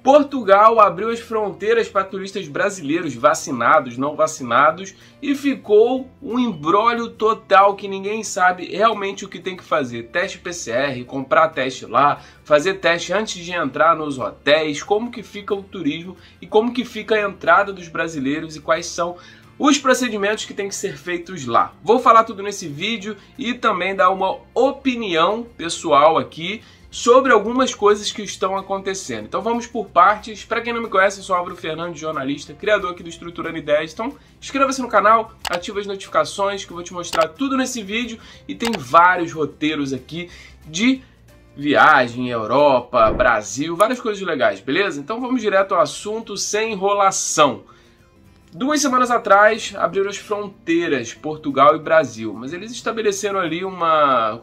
Portugal abriu as fronteiras para turistas brasileiros vacinados, não vacinados, e ficou um imbróglio total que ninguém sabe realmente o que tem que fazer. Teste PCR, comprar teste lá, fazer teste antes de entrar nos hotéis, como que fica o turismo e como que fica a entrada dos brasileiros e quais são os procedimentos que tem que ser feitos lá. Vou falar tudo nesse vídeo e também dar uma opinião pessoal aqui sobre algumas coisas que estão acontecendo. Então vamos por partes. Para quem não me conhece, eu sou Álvaro Fernandes, jornalista, criador aqui do Estruturando Ideias. Então inscreva-se no canal, ativa as notificações que eu vou te mostrar tudo nesse vídeo e tem vários roteiros aqui de viagem, Europa, Brasil, várias coisas legais, beleza? Então vamos direto ao assunto sem enrolação. 2 semanas atrás abriram as fronteiras Portugal e Brasil, mas eles estabeleceram ali uma,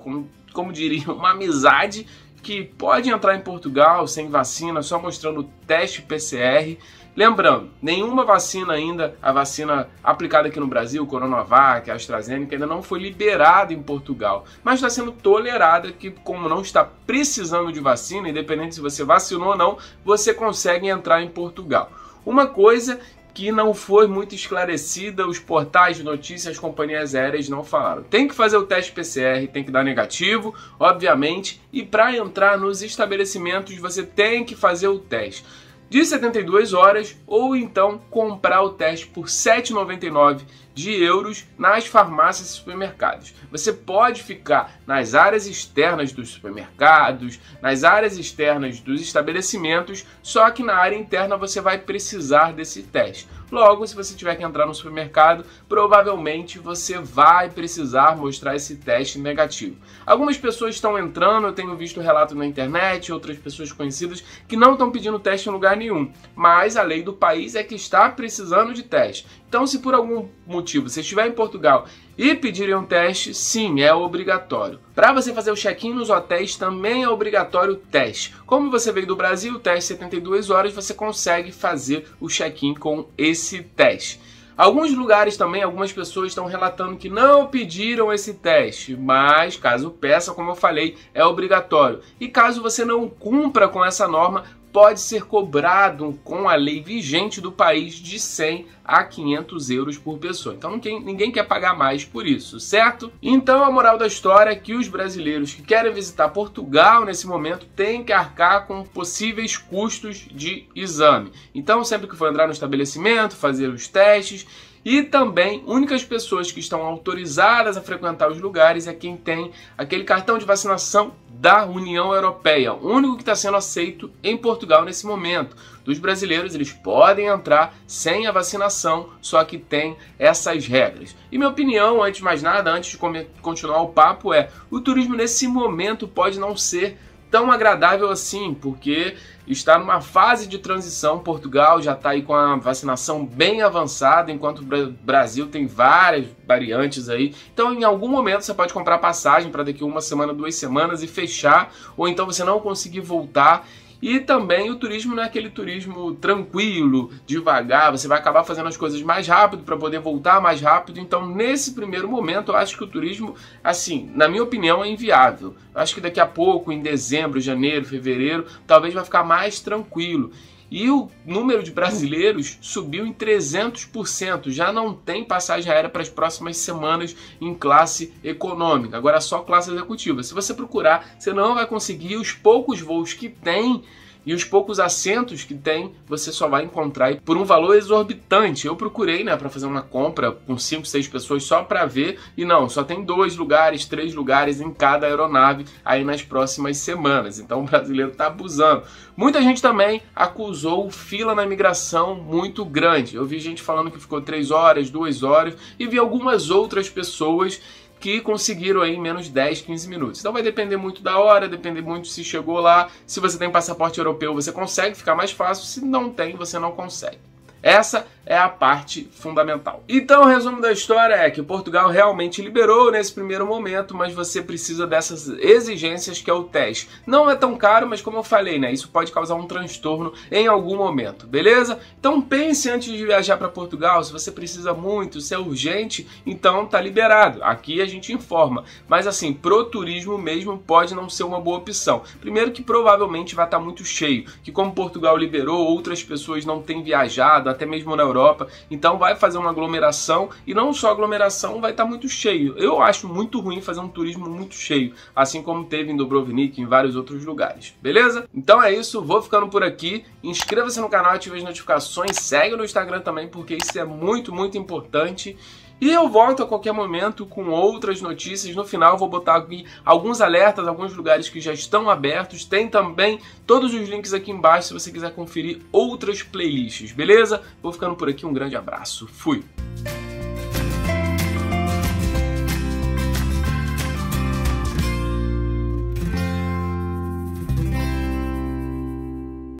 como diria, uma amizade que pode entrar em Portugal sem vacina, só mostrando o teste PCR. Lembrando, nenhuma vacina ainda, a vacina aplicada aqui no Brasil, Coronavac, a AstraZeneca, ainda não foi liberada em Portugal, mas está sendo tolerada que, como não está precisando de vacina, independente se você vacinou ou não, você consegue entrar em Portugal. Uma coisa que não foi muito esclarecida, os portais de notícias, as companhias aéreas não falaram. Tem que fazer o teste PCR, tem que dar negativo, obviamente, e para entrar nos estabelecimentos você tem que fazer o teste de 72 horas ou então comprar o teste por 7,99 € nas farmácias e supermercados. Você pode ficar nas áreas externas dos supermercados, nas áreas externas dos estabelecimentos, só que na área interna você vai precisar desse teste. Logo, se você tiver que entrar no supermercado, provavelmente você vai precisar mostrar esse teste negativo. Algumas pessoas estão entrando, eu tenho visto relato na internet, outras pessoas conhecidas que não estão pedindo teste em lugar nenhum, mas a lei do país é que está precisando de teste. Então, se por algum motivo você estiver em Portugal e pedirem um teste, sim, é obrigatório. Para você fazer o check-in nos hotéis, também é obrigatório o teste. Como você veio do Brasil, o teste 72 horas, você consegue fazer o check-in com esse teste. Alguns lugares também, algumas pessoas estão relatando que não pediram esse teste, mas caso peça, como eu falei, é obrigatório. E caso você não cumpra com essa norma, pode ser cobrado com a lei vigente do país de 100 a 500 € por pessoa. Então ninguém quer pagar mais por isso, certo? Então a moral da história é que os brasileiros que querem visitar Portugal nesse momento têm que arcar com possíveis custos de exame. Então sempre que for entrar no estabelecimento, fazer os testes. E também, únicas pessoas que estão autorizadas a frequentar os lugares é quem tem aquele cartão de vacinação da União Europeia, o único que está sendo aceito em Portugal nesse momento. Dos brasileiros, eles podem entrar sem a vacinação, só que tem essas regras. E minha opinião, antes de mais nada, antes de continuar o papo, é: o turismo nesse momento pode não ser tão agradável assim, porque está numa fase de transição. Portugal já está aí com a vacinação bem avançada, enquanto o Brasil tem várias variantes aí. Então, em algum momento, você pode comprar passagem para daqui 1 semana, 2 semanas e fechar, ou então você não conseguir voltar. E também o turismo não é aquele turismo tranquilo, devagar, você vai acabar fazendo as coisas mais rápido para poder voltar mais rápido. Então, nesse primeiro momento, eu acho que o turismo, assim, na minha opinião, é inviável. Eu acho que daqui a pouco, em dezembro, janeiro, fevereiro, talvez vai ficar mais tranquilo. E o número de brasileiros subiu em 300%. Já não tem passagem aérea para as próximas semanas em classe econômica. Agora é só classe executiva. Se você procurar, você não vai conseguir. Os poucos voos que tem e os poucos assentos que tem, você só vai encontrar por um valor exorbitante. Eu procurei, né, para fazer uma compra com 5, 6 pessoas só para ver, e não, só tem 2 lugares, 3 lugares em cada aeronave aí nas próximas semanas. Então o brasileiro tá abusando. Muita gente também acusou fila na imigração muito grande. Eu vi gente falando que ficou 3 horas, 2 horas, e vi algumas outras pessoas que conseguiram aí em menos de 10, 15 minutos. Então vai depender muito da hora, depender muito se chegou lá. Se você tem passaporte europeu, você consegue ficar mais fácil. Se não tem, você não consegue. Essa é a parte fundamental. Então, o resumo da história é que Portugal realmente liberou nesse primeiro momento, mas você precisa dessas exigências que é o teste. Não é tão caro, mas como eu falei, né, isso pode causar um transtorno em algum momento, beleza? Então pense antes de viajar para Portugal, se você precisa muito, se é urgente, então tá liberado. Aqui a gente informa, mas assim, pro turismo mesmo pode não ser uma boa opção. Primeiro que provavelmente vai estar muito cheio, que como Portugal liberou, outras pessoas não têm viajado, até mesmo na Europa, então vai fazer uma aglomeração, e não só aglomeração, vai estar muito cheio. Eu acho muito ruim fazer um turismo muito cheio, assim como teve em Dubrovnik e em vários outros lugares, beleza? Então é isso, vou ficando por aqui, inscreva-se no canal, ative as notificações, segue no Instagram também, porque isso é muito, muito importante. E eu volto a qualquer momento com outras notícias. No final eu vou botar aqui alguns alertas, alguns lugares que já estão abertos. Tem também todos os links aqui embaixo se você quiser conferir outras playlists, beleza? Vou ficando por aqui, um grande abraço. Fui!